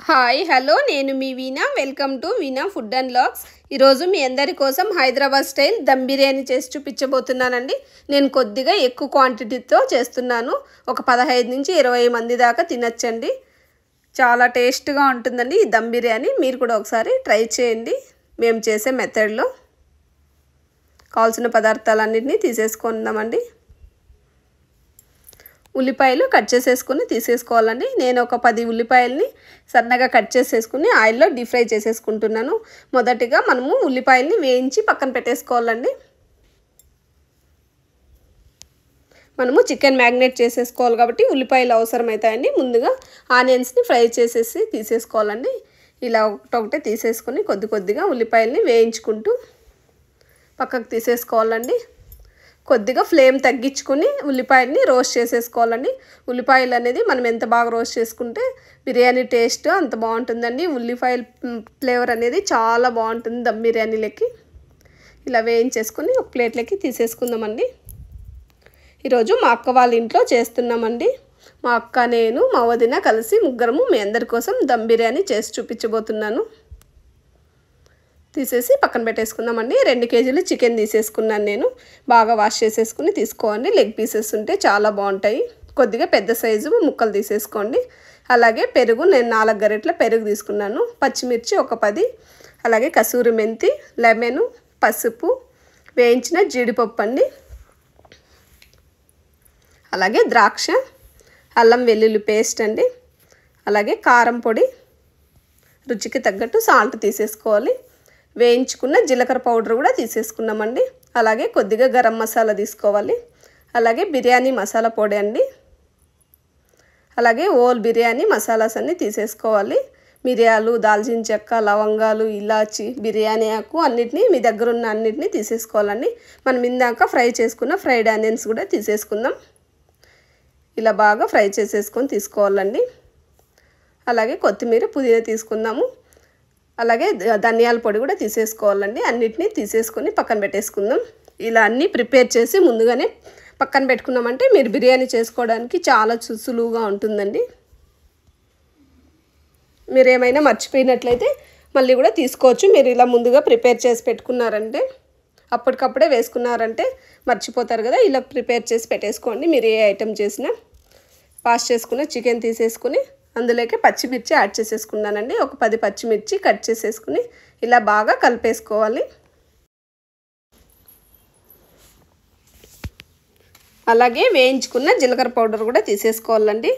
Hi hello నేను మీ Veena welcome to Veena food and vlogs. ఈరోజు మీ అందరి కోసం హైదరాబాద్ స్టైల్ దమ్ బిర్యానీ చేసి చూపించబోతున్నానండి. నేను కొద్దిగా ఎక్కువ క్వాంటిటీతో చేస్తున్నాను. ఒక 15 నుంచి 20 మంది దాకా తినచ్చండి. చాలా టేస్ట్గా ఉంటుందండి ఈ దమ్ బిర్యానీ. మీరు కూడా ఒకసారి ట్రై చేయండి మేము చేసే మెథడ్లో. కావాల్సిన పదార్థాలన్నింటినీ తీసేసుకుందామండి. ఉల్లిపాయలు కట్ చేసేసుకుని తీసేసుకోవాలండి. నేను ఒక 10 ఉల్లిపాయలని సన్నగా కట్ చేసేసుకుని ఆయిల్లో డీప్ ఫ్రై చేసేసుకుంటున్నాను. మొదటిగా మనము ఉల్లిపాయలని వేయించి పక్కన పెట్టేసుకోవాలండి. మనము చికెన్ మ్యాగ్నేట్ చేసేసుకోవాలి కాబట్టి ఉల్లిపాయలు అవసరమవుతాయండి. ముందుగా ఆనియన్స్ని ఫ్రై చేసేసి తీసేసుకోవాలండి. ఇలా ఒకటొకటి తీసేసుకొని కొద్దిగా ఉల్లిపాయలని వేయించుకుంటూ పక్కకు తీసేసుకోవాలండి. కొద్దిగా ఫ్లేమ్ తగ్గించుకొని ఉల్లిపాయలని రోస్ట్ చేసేసుకోవాలండి. ఉల్లిపాయలు అనేది మనం ఎంత బాగా రోస్ట్ చేసుకుంటే బిర్యానీ టేస్ట్ అంత బాగుంటుందండి. ఉల్లిపాయల ఫ్లేవర్ అనేది చాలా బాగుంటుంది దమ్ బిర్యానీలకి. ఇలా వేయించేసుకొని ఒక ప్లేట్లోకి తీసేసుకుందామండి. ఈరోజు మా అక్క వాళ్ళ ఇంట్లో చేస్తున్నామండి. మా అక్క, నేను, మా వదిన కలిసి ముగ్గురము మీ అందరి కోసం దమ్ బిర్యానీ చేసి చూపించబోతున్నాను. తీసేసి పక్కన పెట్టేసుకుందామండి. 2 కేజీలు చికెన్ తీసేసుకున్నాను నేను. బాగా వాష్ చేసేసుకుని తీసుకోండి. లెగ్ పీసెస్ ఉంటే చాలా బాగుంటాయి. కొద్దిగా పెద్ద సైజు ముక్కలు తీసేసుకోండి. అలాగే పెరుగు నేను 4 గరిటెల పెరుగు తీసుకున్నాను. పచ్చిమిర్చి ఒక 10, అలాగే కసూరి మెంతి, లెమన్, పసుపు, వేయించిన జీడిపప్పు అండి, అలాగే ద్రాక్ష, అల్లం వెల్లుల్లి పేస్ట్ అండి, అలాగే కారం పొడి, రుచికి తగ్గట్టు సాల్ట్ తీసేసుకోవాలి. వేయించుకున్న జీలకర్ర పౌడర్ కూడా తీసేసుకున్నామండి. అలాగే కొద్దిగా గరం మసాలా తీసుకోవాలి. అలాగే బిర్యానీ మసాలా పొడి అండి, అలాగే ఓల్ బిర్యానీ మసాలాస్ అన్నీ తీసేసుకోవాలి. మిరియాలు, దాల్చిన చెక్క, లవంగాలు, ఇలాచి, బిర్యానీ ఆకు అన్నిటినీ మీ దగ్గర ఉన్న అన్నిటినీ తీసేసుకోవాలండి. మనం ఇందాక ఫ్రై చేసుకున్న ఫ్రైడ్ ఆనియన్స్ కూడా తీసేసుకుందాం. ఇలా బాగా ఫ్రై చేసేసుకొని తీసుకోవాలండి. అలాగే కొత్తిమీర, పుదీనా తీసుకుందాము. అలాగే ధనియాల పొడి కూడా తీసేసుకోవాలండి. అన్నిటినీ తీసేసుకొని పక్కన పెట్టేసుకుందాం. ఇలా అన్నీ ప్రిపేర్ చేసి ముందుగానే పక్కన పెట్టుకున్నామంటే మీరు బిర్యానీ చేసుకోవడానికి చాలా సులువుగా ఉంటుందండి. మీరు ఏమైనా మర్చిపోయినట్లయితే మళ్ళీ కూడా తీసుకోవచ్చు. మీరు ఇలా ముందుగా ప్రిపేర్ చేసి పెట్టుకున్నారంటే, అప్పటికప్పుడే వేసుకున్నారంటే మర్చిపోతారు కదా. ఇలా ప్రిపేర్ చేసి పెట్టేసుకోండి. మీరు ఏ ఐటెం చేసినా. వాష్ చేసుకున్న చికెన్ తీసేసుకుని అందులోకి పచ్చిమిర్చి యాడ్ చేసేసుకున్నానండి. ఒక 10 పచ్చిమిర్చి కట్ చేసేసుకుని ఇలా బాగా కలిపేసుకోవాలి. అలాగే వేయించుకున్న జీలకర్ర పౌడర్ కూడా తీసేసుకోవాలండి.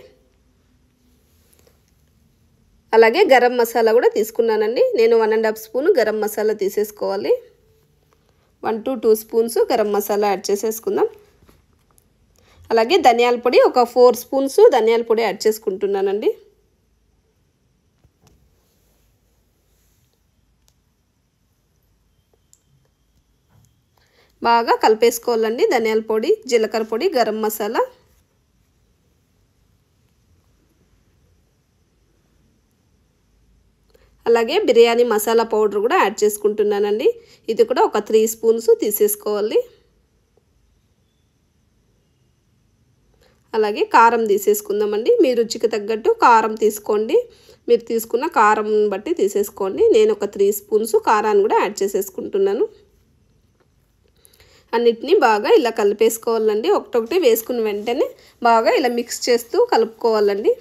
అలాగే గరం మసాలా కూడా తీసుకున్నానండి. నేను 1.5 స్పూన్ గరం మసాలా తీసేసుకోవాలి. 1 to 2 spoons garam masala add చేసేసుకుందాం. అలాగే ధనియాల పొడి ఒక 4 స్పూన్స్ ధనియాల పొడి యాడ్ చేసుకుంటున్నానండి. బాగా కలిపేసుకోవాలండి. ధనియాల పొడి, జీలకర్ర పొడి, గరం మసాలా. అలాగే బిర్యానీ మసాలా పౌడర్ కూడా యాడ్ చేసుకుంటున్నానండి. ఇది కూడా ఒక 3 స్పూన్స్ తీసేసుకోవాలి. అలాగే కారం తీసేసుకుందామండి. మీ రుచికి తగ్గట్టు కారం తీసుకోండి. మీరు తీసుకున్న కారం బట్టి తీసేసుకోండి. నేను ఒక 3 స్పూన్స్ కారాన్ని కూడా యాడ్ చేసేసుకుంటున్నాను. అన్నిటినీ బాగా ఇలా కలిపేసుకోవాలండి. ఒకటొకటి వేసుకున్న వెంటనే బాగా ఇలా మిక్స్ చేస్తూ కలుపుకోవాలండి.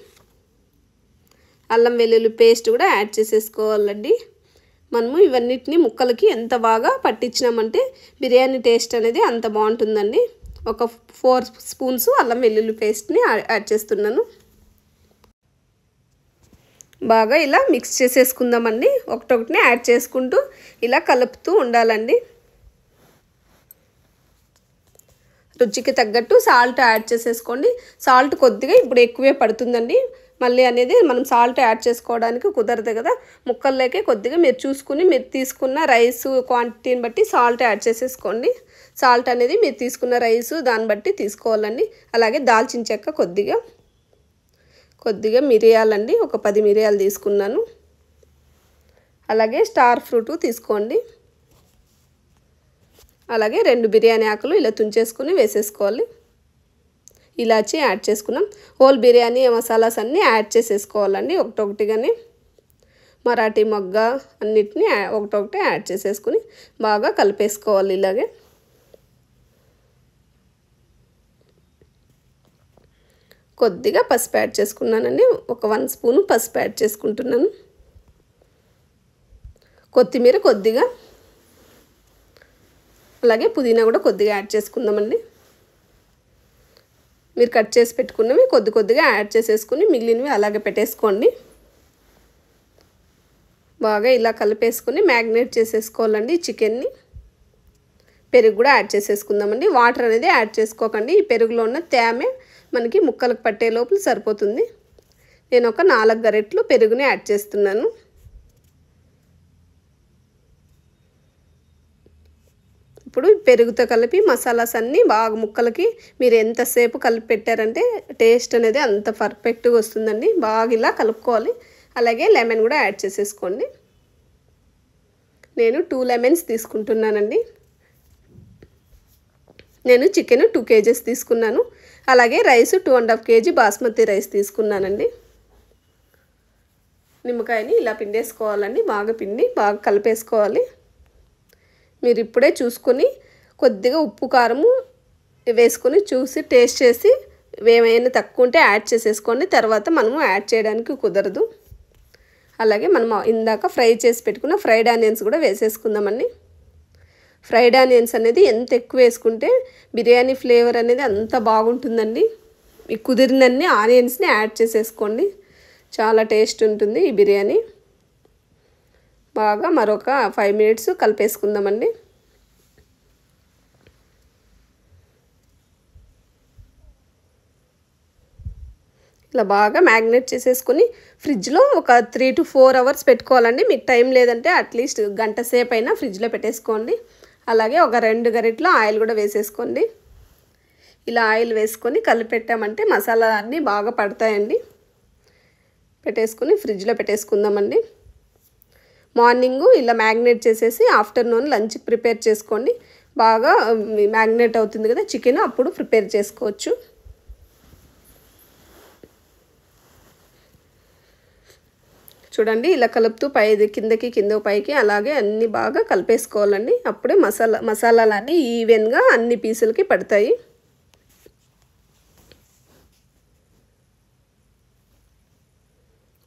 అల్లం వెల్లుల్లి పేస్ట్ కూడా యాడ్ చేసేసుకోవాలండి. మనము ఇవన్నిటిని ముక్కలకి ఎంత బాగా పట్టించినామంటే బిర్యానీ టేస్ట్ అనేది అంత బాగుంటుందండి. ఒక 4 స్పూన్స్ అల్లం వెల్లుల్లి పేస్ట్ని యాడ్ చేస్తున్నాను. బాగా ఇలా మిక్స్ చేసేసుకుందామండి. ఒకటొకటిని యాడ్ చేసుకుంటూ ఇలా కలుపుతూ ఉండాలండి. రుచికి తగ్గట్టు సాల్ట్ యాడ్ చేసేసుకోండి. సాల్ట్ కొద్దిగా ఇప్పుడు ఎక్కువే పడుతుందండి. మళ్ళీ అనేది మనం సాల్ట్ యాడ్ చేసుకోవడానికి కుదరదు కదా. ముక్కల్లోకి కొద్దిగా మీరు చూసుకుని మీరు తీసుకున్న రైస్ క్వాంటిటీని బట్టి సాల్ట్ యాడ్ చేసేసుకోండి. సాల్ట్ అనేది మీరు తీసుకున్న రైసు దాన్ని బట్టి తీసుకోవాలండి. అలాగే దాల్చిన చెక్క కొద్దిగా మిరియాలండి. ఒక 10 మిరియాలు తీసుకున్నాను. అలాగే స్టార్ ఫ్రూట్ తీసుకోండి. అలాగే 2 బిర్యానీ ఆకులు ఇలా తుంచేసుకుని వేసేసుకోవాలి. ఇలాచి యాడ్ చేసుకున్నాం. హోల్ బిర్యానీ మసాలాస్ అన్నీ యాడ్ చేసేసుకోవాలండి ఒకటొకటిగానే. మరాఠీ మొగ్గ అన్నిటినీ ఒకటొకటి యాడ్ చేసేసుకుని బాగా కలిపేసుకోవాలి. ఇలాగే కొద్దిగా పసుపు యాడ్ చేసుకున్నానండి. ఒక 1 స్పూను పసుపు యాడ్ చేసుకుంటున్నాను. కొత్తిమీర కొద్దిగా, అలాగే పుదీనా కూడా కొద్దిగా యాడ్ చేసుకుందామండి. మీరు కట్ చేసి పెట్టుకున్నవి కొద్దిగా యాడ్ చేసేసుకుని మిగిలినవి అలాగే పెట్టేసుకోండి. బాగా ఇలా కలిపేసుకుని మ్యాగ్నేట్ చేసేసుకోవాలండి చికెన్ని. పెరుగు కూడా యాడ్ చేసేసుకుందామండి. వాటర్ అనేది యాడ్ చేసుకోకండి. ఈ పెరుగులో ఉన్న తేమ మనకి ముక్కలకు పట్టే లోపల సరిపోతుంది. నేను ఒక 4 గరిటెలు పెరుగుని యాడ్ చేస్తున్నాను. ఇప్పుడు పెరుగుతో కలిపి మసాలాస్ అన్నీ బాగా ముక్కలకి మీరు ఎంతసేపు కలిపి పెట్టారంటే టేస్ట్ అనేది అంత పర్ఫెక్ట్గా వస్తుందండి. బాగా ఇలా కలుపుకోవాలి. అలాగే లెమన్ కూడా యాడ్ చేసేసుకోండి. నేను 2 లెమన్స్ తీసుకుంటున్నానండి. నేను చికెన్ 2 కేజెస్ తీసుకున్నాను. అలాగే రైస్ 2.5 కేజీ బాస్మతి రైస్ తీసుకున్నానండి. నిమ్మకాయని ఇలా పిండేసుకోవాలండి. బాగా పిండి బాగా కలిపేసుకోవాలి. మీరు ఇప్పుడే చూసుకొని కొద్దిగా ఉప్పు కారము వేసుకొని చూసి టేస్ట్ చేసి ఏమైనా తక్కువ ఉంటే యాడ్ చేసేసుకోండి. తర్వాత మనము యాడ్ చేయడానికి కుదరదు. అలాగే మనం ఇందాక ఫ్రై చేసి పెట్టుకున్న ఫ్రైడ్ ఆనియన్స్ కూడా వేసేసుకుందామండి. ఫ్రైడ్ ఆనియన్స్ అనేది ఎంత ఎక్కువ వేసుకుంటే బిర్యానీ ఫ్లేవర్ అనేది అంత బాగుంటుందండి. ఈ కుదిరినన్ని ఆనియన్స్ని యాడ్ చేసేసుకోండి. చాలా టేస్ట్ ఉంటుంది ఈ బిర్యానీ. బాగా మరొక 5 మినిట్స్ కలిపేసుకుందామండి. ఇలా బాగా మ్యాగ్నేట్ చేసేసుకొని ఫ్రిడ్జ్లో ఒక 3 to 4 అవర్స్ పెట్టుకోవాలండి. మీకు టైం లేదంటే అట్లీస్ట్ గంట సేపు అయినా ఫ్రిడ్జ్లో పెట్టేసుకోండి. అలాగే ఒక 2 గరిటెలు ఆయిల్ కూడా వేసేసుకోండి. ఇలా ఆయిల్ వేసుకొని కలిపెట్టామంటే మసాలా అన్నీ బాగా పడతాయండి. పెట్టేసుకొని ఫ్రిడ్జ్లో పెట్టేసుకుందామండి. మార్నింగు ఇలా మ్యాగ్నేట్ చేసేసి ఆఫ్టర్నూన్ లంచ్ ప్రిపేర్ చేసుకోండి. బాగా మ్యాగ్నేట్ అవుతుంది కదా చికెన్, అప్పుడు ప్రిపేర్ చేసుకోవచ్చు. చూడండి ఇలా కలుపుతూ కిందకి పైకి అలాగే అన్నీ బాగా కలిపేసుకోవాలండి. అప్పుడే మసాలాలన్నీ ఈవెన్గా అన్ని పీసులకి పడతాయి.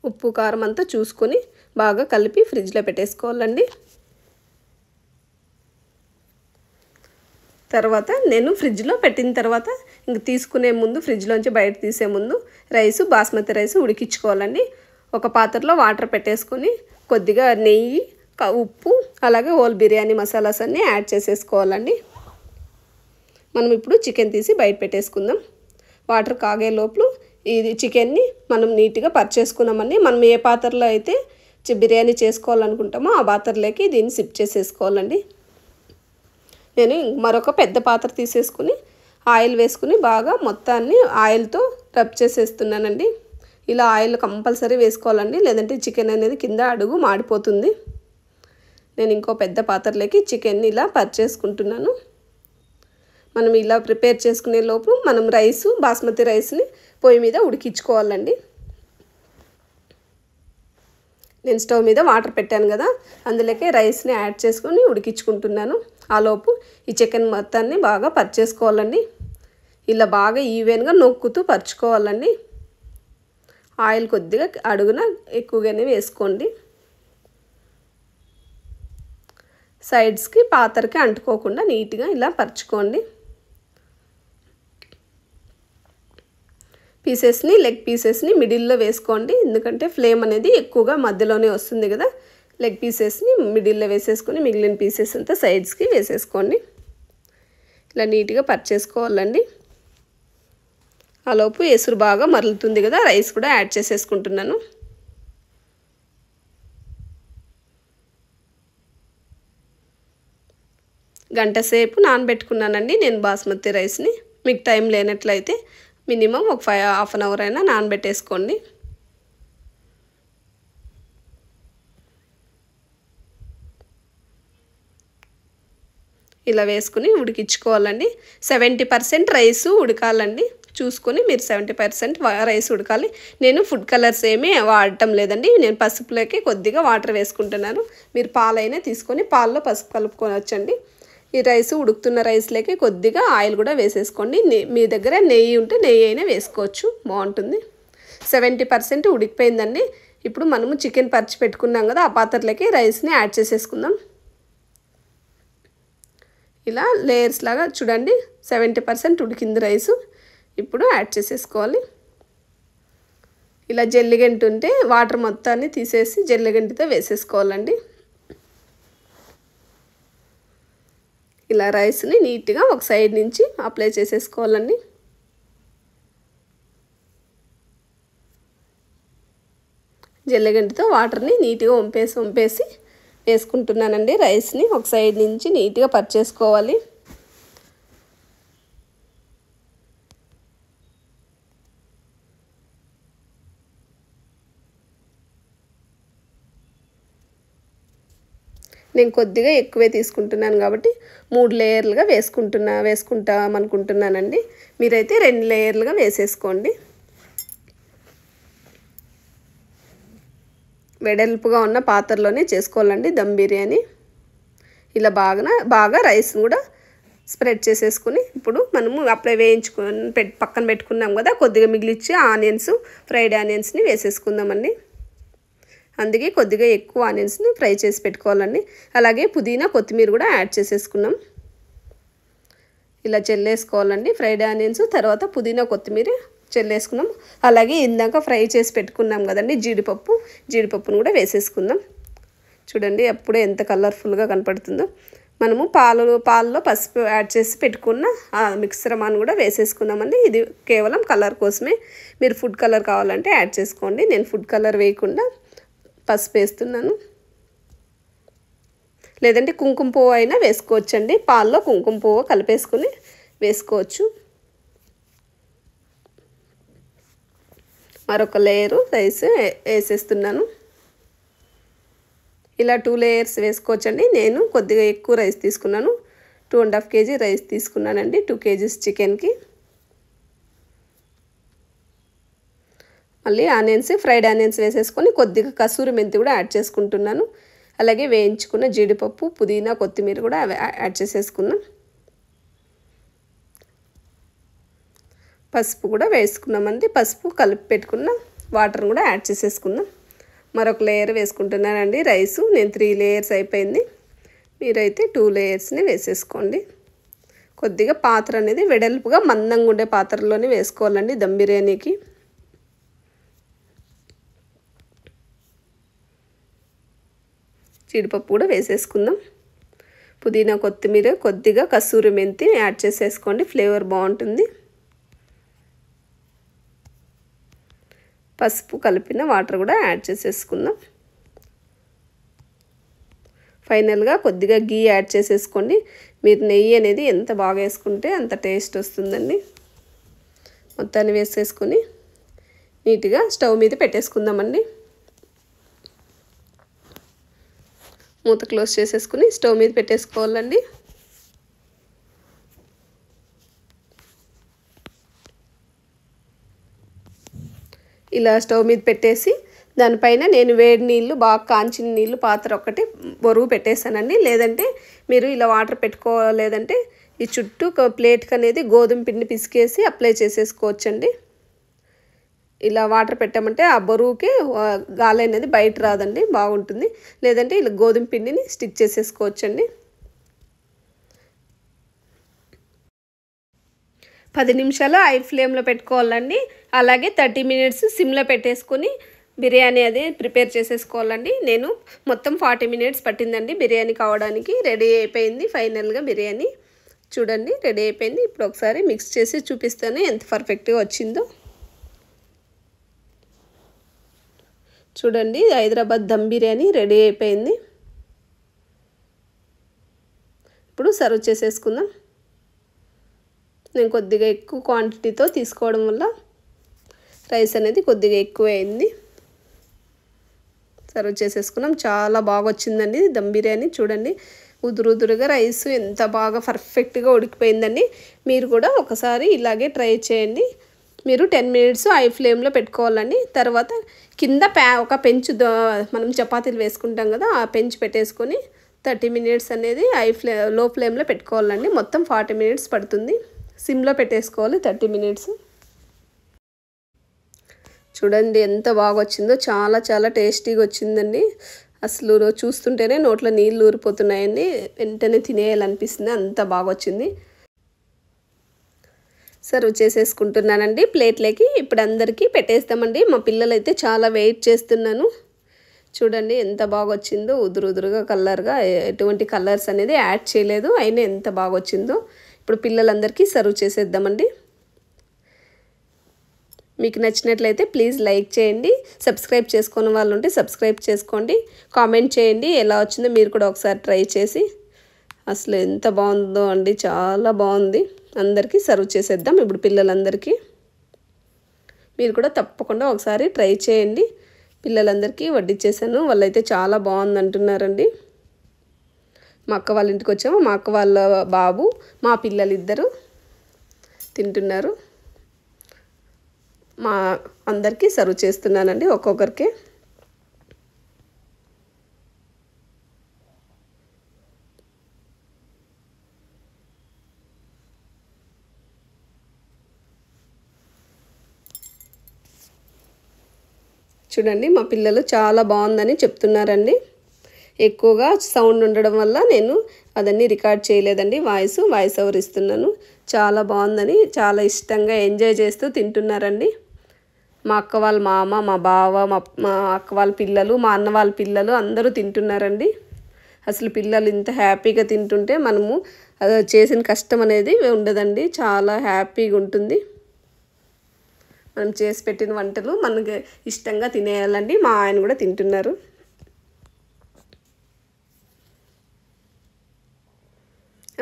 ఉప్పు కారం అంతా చూసుకొని బాగా కలిపి ఫ్రిడ్జ్లో పెట్టేసుకోవాలండి. తర్వాత నేను ఫ్రిడ్జ్లో పెట్టిన తర్వాత ఇంక తీసుకునే ముందు ఫ్రిడ్జ్లోంచి బయట తీసే ముందు బాస్మతి రైస్ ఉడికించుకోవాలండి. ఒక పాత్రలో వాటర్ పెట్టేసుకొని కొద్దిగా నెయ్యి, ఉప్పు, అలాగే హోల్ బిర్యానీ మసాలాస్ అన్నీ యాడ్ చేసేసుకోవాలండి. మనం ఇప్పుడు చికెన్ తీసి బయట పెట్టేసుకుందాం. వాటర్ కాగే లోపల ఇది చికెన్ని మనం నీట్గా పరిచేసుకున్నామండి. మనం ఏ పాత్రలో అయితే బిర్యానీ చేసుకోవాలనుకుంటామో ఆ పాత్రలోకి దీన్ని సిప్ చేసేసుకోవాలండి. నేను మరొక పెద్ద పాత్ర తీసేసుకుని ఆయిల్ వేసుకుని బాగా మొత్తాన్ని ఆయిల్తో రబ్ చేసేస్తున్నానండి. ఇలా ఆయిల్ కంపల్సరీ వేసుకోవాలండి, లేదంటే చికెన్ అనేది కింద అడుగు మాడిపోతుంది. నేను ఇంకో పెద్ద పాత్రలోకి చికెన్ని ఇలా పరిచేసుకుంటున్నాను. మనం ఇలా ప్రిపేర్ చేసుకునే లోపు మనం బాస్మతి రైస్ని పొయ్యి మీద ఉడికించుకోవాలండి. నేను స్టవ్ మీద వాటర్ పెట్టాను కదా, అందులోకి రైస్ని యాడ్ చేసుకొని ఉడికించుకుంటున్నాను. ఆలోపు ఈ చికెన్ మొత్తాన్ని బాగా పరిచేసుకోవాలండి. ఇలా బాగా ఈవెన్గా నొక్కుతూ పరుచుకోవాలండి. ఆయిల్ కొద్దిగా అడుగున ఎక్కువగానే వేసుకోండి. సైడ్స్కి పాత్రకి అంటుకోకుండా నీట్గా ఇలా పరుచుకోండి. లెగ్ పీసెస్ని మిడిల్లో వేసుకోండి, ఎందుకంటే ఫ్లేమ్ అనేది ఎక్కువగా మధ్యలోనే వస్తుంది కదా. లెగ్ పీసెస్ని మిడిల్లో వేసేసుకొని మిగిలిన పీసెస్ అంతా సైడ్స్కి వేసేసుకోండి. ఇలా నీట్గా పరిచేసుకోవాలండి. ఆలోపు ఎసురు బాగా మరలుతుంది కదా, రైస్ కూడా యాడ్ చేసేసుకుంటున్నాను. గంట సేపు నానబెట్టుకున్నానండి నేను బాస్మతి రైస్ని. మీకు టైం లేనట్లయితే మినిమం ఒక హాఫ్ అన్ అవర్ అయినా నానబెట్టేసుకోండి. ఇలా వేసుకుని ఉడికించుకోవాలండి. 70% రైస్ ఉడకాలండి. చూసుకొని మీరు 70% రైస్ ఉడకాలి. నేను ఫుడ్ కలర్స్ ఏమీ వాడటం లేదండి. నేను పసుపులోకి కొద్దిగా వాటర్ వేసుకుంటున్నాను. మీరు పాలైనా తీసుకొని పాలలో పసుపు కలుపుకోవచ్చండి. ఈ రైస్ ఉడుకుతున్న రైస్లోకి కొద్దిగా ఆయిల్ కూడా వేసేసుకోండి. మీ దగ్గర నెయ్యి ఉంటే నెయ్యి అయినా వేసుకోవచ్చు, బాగుంటుంది. 70% ఉడికిపోయిందండి. ఇప్పుడు మనము చికెన్ పరిచి పెట్టుకున్నాం కదా, ఆ పాత్రలోకి రైస్ని యాడ్ చేసేసుకుందాం. ఇలా లేయర్స్ లాగా చూడండి 70% ఉడికింది రైసు. ఇప్పుడు యాడ్ చేసేసుకోవాలి. ఇలా జల్లిగంటి ఉంటే వాటర్ మొత్తాన్ని తీసేసి జల్లిగంటితో వేసేసుకోవాలండి. ఇలా రైస్ని నీట్గా ఒక సైడ్ నుంచి అప్లై చేసేసుకోవాలండి. జల్లెగంటితో వాటర్ని నీట్గా వంపేసి వేసుకుంటున్నానండి. రైస్ని ఒక సైడ్ నుంచి నీట్గా పరిచేసుకోవాలి. నేను కొద్దిగా ఎక్కువే తీసుకుంటున్నాను కాబట్టి 3 లేయర్లుగా వేసుకుంటాం అనుకుంటున్నానండి. మీరైతే 2 లేయర్లుగా వేసేసుకోండి. వెడల్పుగా ఉన్న పాత్రలోనే చేసుకోవాలండి దమ్ బిర్యానీ. ఇలా బాగా రైస్ కూడా స్ప్రెడ్ చేసేసుకుని ఇప్పుడు మనము అప్పుడే వేయించుకొని పక్కన పెట్టుకున్నాం కదా, కొద్దిగా మిగిలిచ్చి ఫ్రైడ్ ఆనియన్స్ని వేసేసుకుందామండి. అందుకే కొద్దిగా ఎక్కువ ఆనియన్స్ని ఫ్రై చేసి పెట్టుకోవాలండి. అలాగే పుదీనా కొత్తిమీర కూడా యాడ్ చేసేసుకున్నాం. ఇలా చెల్లేసుకోవాలండి ఫ్రైడ్ ఆనియన్స్, తర్వాత పుదీనా కొత్తిమీర చెల్లేసుకున్నాం. అలాగే ఇందాక ఫ్రై చేసి పెట్టుకున్నాం కదండి జీడిపప్పును కూడా వేసేసుకుందాం. చూడండి అప్పుడే ఎంత కలర్ఫుల్గా కనపడుతుందో. మనము పాలలో పసుపు యాడ్ చేసి పెట్టుకున్న ఆ మిశ్రమాన్ని కూడా వేసేసుకున్నామండి. ఇది కేవలం కలర్ కోసమే. మీరు ఫుడ్ కలర్ కావాలంటే యాడ్ చేసుకోండి. నేను ఫుడ్ కలర్ వేయకుండా పసుపు వేస్తున్నాను. లేదంటే కుంకుమ పువ్వు అయినా వేసుకోవచ్చండి. పాలలో కుంకుమ పువ్వు కలిపేసుకుని వేసుకోవచ్చు. మరొక లేయరు రైస్ వేసేస్తున్నాను. ఇలా 2 లేయర్స్ వేసుకోవచ్చండి. నేను కొద్దిగా ఎక్కువ రైస్ తీసుకున్నాను. 2.5 kg రైస్ తీసుకున్నానండి 2 kg చికెన్కి. మళ్ళీ ఫ్రైడ్ ఆనియన్స్ వేసేసుకొని కొద్దిగా కసూరి మెంతి కూడా యాడ్ చేసుకుంటున్నాను. అలాగే వేయించుకున్న జీడిపప్పు, పుదీనా, కొత్తిమీర కూడా యాడ్ చేసేసుకున్నాం. పసుపు కూడా వేసుకున్నామండి. పసుపు కలిపి పెట్టుకున్న వాటర్ కూడా యాడ్ చేసేసుకుందాం. మరొక లేయర్ వేసుకుంటున్నానండి రైసు. నేను 3 లేయర్స్ అయిపోయింది. మీరైతే 2 లేయర్స్ని వేసేసుకోండి. కొద్దిగా పాత్ర అనేది వెడల్పుగా మందంగా ఉండే పాత్రలోనే వేసుకోవాలండి దమ్ బిర్యానీకి. జీడిపప్పు కూడా వేసేసుకుందాం. పుదీనా, కొత్తిమీర, కొద్దిగా కసూరి మెంతి యాడ్ చేసేసుకోండి, ఫ్లేవర్ బాగుంటుంది. పసుపు కలిపిన వాటర్ కూడా యాడ్ చేసేసుకుందాం. ఫైనల్గా కొద్దిగా గీ యాడ్ చేసేసుకోండి. మీరు నెయ్యి అనేది ఎంత బాగా వేసుకుంటే అంత టేస్ట్ వస్తుందండి. మొత్తాన్ని వేసేసుకొని నీట్గా స్టవ్ మీద పెట్టేసుకుందామండి. మూత క్లోజ్ చేసేసుకుని స్టవ్ మీద పెట్టేసుకోవాలండి. ఇలా స్టవ్ మీద పెట్టేసి దానిపైన నేను వేడి నీళ్ళు బాగా కాంచిన నీళ్ళు పాత్ర ఒకటి బొరుగు పెట్టేశానండి. లేదంటే మీరు ఇలా వాటర్ పెట్టుకోలేదంటే ఈ చుట్టూ ప్లేట్కి అనేది గోధుమ పిండి పిసికేసి అప్లై చేసేసుకోవచ్చండి. ఇలా వాటర్ పెట్టామంటే ఆ బొరువుకి గాలి అనేది బయట రాదండి, బాగుంటుంది. లేదంటే ఇలా గోధుమ పిండిని స్టిక్ చేసేసుకోవచ్చండి. 10 నిమిషాలు హై ఫ్లేమ్లో పెట్టుకోవాలండి. అలాగే 30 మినిట్స్ సిమ్లో పెట్టేసుకొని బిర్యానీ అది ప్రిపేర్ చేసేసుకోవాలండి. నేను మొత్తం 40 మినిట్స్ పట్టిందండి బిర్యానీ కావడానికి. రెడీ అయిపోయింది ఫైనల్గా బిర్యానీ. చూడండి రెడీ అయిపోయింది. ఇప్పుడు ఒకసారి మిక్స్ చేసి చూపిస్తాను ఎంత పర్ఫెక్ట్గా వచ్చిందో. చూడండి హైదరాబాద్ దమ్ బిర్యానీ రెడీ అయిపోయింది. ఇప్పుడు సర్వ్ చేసేసుకుందాం. నేను కొద్దిగా ఎక్కువ క్వాంటిటీతో తీసుకోవడం వల్ల రైస్ అనేది కొద్దిగా ఎక్కువ అయింది. సర్వ్ చేసేసుకున్నాం. చాలా బాగా వచ్చిందండి దమ్ బిర్యానీ. చూడండి ఉదురుదురుగా రైస్ ఎంత బాగా పర్ఫెక్ట్గా ఉడికిపోయిందండి. మీరు కూడా ఒకసారి ఇలాగే ట్రై చేయండి. మీరు 10 మినిట్స్ హై ఫ్లేమ్లో పెట్టుకోవాలండి. తర్వాత కింద ఒక పెంచు మనం చపాతీలు వేసుకుంటాం కదా, ఆ పెంచు పెట్టేసుకొని 30 మినిట్స్ అనేది లో ఫ్లేమ్లో పెట్టుకోవాలండి. మొత్తం 40 మినిట్స్ పడుతుంది. సిమ్లో పెట్టేసుకోవాలి 30 మినిట్స్. చూడండి ఎంత బాగా వచ్చిందో, చాలా చాలా టేస్టీగా వచ్చిందండి. అసలు చూస్తుంటేనే నోట్లో నీళ్ళు ఊరిపోతున్నాయండి. వెంటనే తినేయాలనిపిస్తుంది, అంత బాగా వచ్చింది. సర్వ్ చేసేసుకుంటున్నానండి ప్లేట్లోకి. ఇప్పుడు అందరికీ పెట్టేస్తామండి. మా పిల్లలు అయితే చాలా వెయిట్ చేస్తున్నాను. చూడండి ఎంత బాగా వచ్చిందో, ఉదురుగా కలర్గా, ఎటువంటి కలర్స్ అనేది యాడ్ చేయలేదు, అయినా ఎంత బాగా వచ్చిందో. ఇప్పుడు పిల్లలందరికీ సర్వ్ చేసేద్దామండి. మీకు నచ్చినట్లయితే ప్లీజ్ లైక్ చేయండి. సబ్స్క్రైబ్ చేసుకున్న వాళ్ళు ఉంటే సబ్స్క్రైబ్ చేసుకోండి. కామెంట్ చేయండి ఎలా వచ్చిందో మీరు కూడా ఒకసారి ట్రై చేసి. అసలు ఎంత బాగుందో అండి, చాలా బాగుంది. అందరికీ సర్వ్ చేసేద్దాం ఇప్పుడు పిల్లలందరికీ. మీరు కూడా తప్పకుండా ఒకసారి ట్రై చేయండి. పిల్లలందరికీ వడ్డించేసాను, వాళ్ళైతే చాలా బాగుంది అంటున్నారండి. మా అక్క వాళ్ళ ఇంటికి వచ్చాము. మా అక్క వాళ్ళ బాబు, మా పిల్లలు ఇద్దరు తింటున్నారు. మా అందరికీ సర్వ్ చేస్తున్నానండి ఒక్కొక్కరికి. చూడండి మా పిల్లలు చాలా బాగుందని చెప్తున్నారండి. ఎక్కువగా సౌండ్ ఉండడం వల్ల నేను అదన్నీ రికార్డ్ చేయలేదండి. వాయిస్ ఓవర్ ఇస్తున్నాను. చాలా బాగుందని చాలా ఇష్టంగా ఎంజాయ్ చేస్తూ తింటున్నారండి. మా అక్క వాళ్ళ మామ, మా బావ, మా అక్క వాళ్ళ పిల్లలు, మా అన్న వాళ్ళ పిల్లలు అందరూ తింటున్నారండి. అసలు పిల్లలు ఇంత హ్యాపీగా తింటుంటే మనము చేసిన కష్టం అనేది ఉండదండి. చాలా హ్యాపీగా ఉంటుంది. మనం చేసి పెట్టిన వంటలు మనకి ఇష్టంగా తినేయాలండి. మా ఆయన కూడా తింటున్నారు.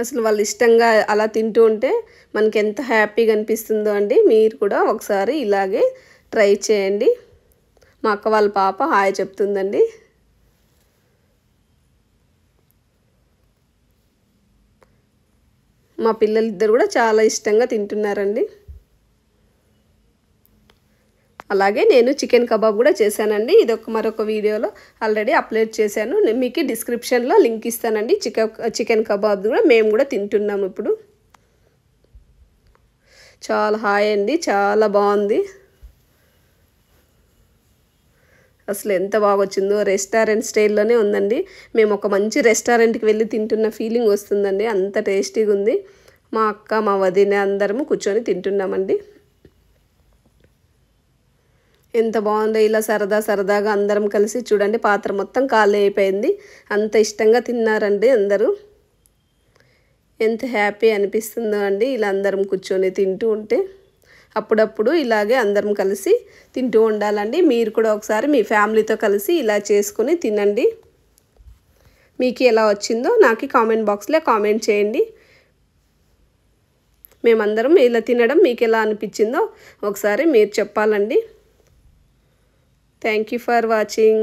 అసలు వాళ్ళు ఇష్టంగా అలా తింటూ ఉంటే మనకి ఎంత హ్యాపీగా అనిపిస్తుందో అండి. మీరు కూడా ఒకసారి ఇలాగే ట్రై చేయండి. మా అక్క వాళ్ళ పాప హాయ్ చెప్తుందండి. మా పిల్లలిద్దరు కూడా చాలా ఇష్టంగా తింటున్నారండి. అలాగే నేను చికెన్ కబాబ్ కూడా చేశానండి. ఇది మరొక వీడియోలో ఆల్రెడీ అప్లోడ్ చేశాను. మీకు డిస్క్రిప్షన్లో లింక్ ఇస్తానండి. చికెన్ కబాబ్ కూడా మేము కూడా తింటున్నాము ఇప్పుడు. చాలా హాయ్ అండి, చాలా బాగుంది. అసలు ఎంత బాగా వచ్చిందో, రెస్టారెంట్ స్టైల్లోనే ఉందండి. మేము ఒక మంచి రెస్టారెంట్కి వెళ్ళి తింటున్న ఫీలింగ్ వస్తుందండి, అంత టేస్టీగా ఉంది. మా అక్క, మా వదిన అందరము కూర్చొని తింటున్నామండి. ఎంత బాగుందో, ఇలా సరదాగా అందరం కలిసి. చూడండి పాత్ర మొత్తం ఖాళీ అయిపోయింది. అంత ఇష్టంగా తిన్నారండి అందరూ. ఎంత హ్యాపీ అనిపిస్తుందో అండి ఇలా అందరం కూర్చొని తింటూ ఉంటే. అప్పుడప్పుడు ఇలాగే అందరం కలిసి తింటూ ఉండాలండి. మీరు కూడా ఒకసారి మీ ఫ్యామిలీతో కలిసి ఇలా చేసుకొని తినండి. మీకు ఎలా వచ్చిందో నాకు కామెంట్ బాక్స్లో కామెంట్ చేయండి. మేమందరం ఇలా తినడం మీకు ఎలా అనిపించిందో ఒకసారి మీరు చెప్పాలండి. Thank you for watching.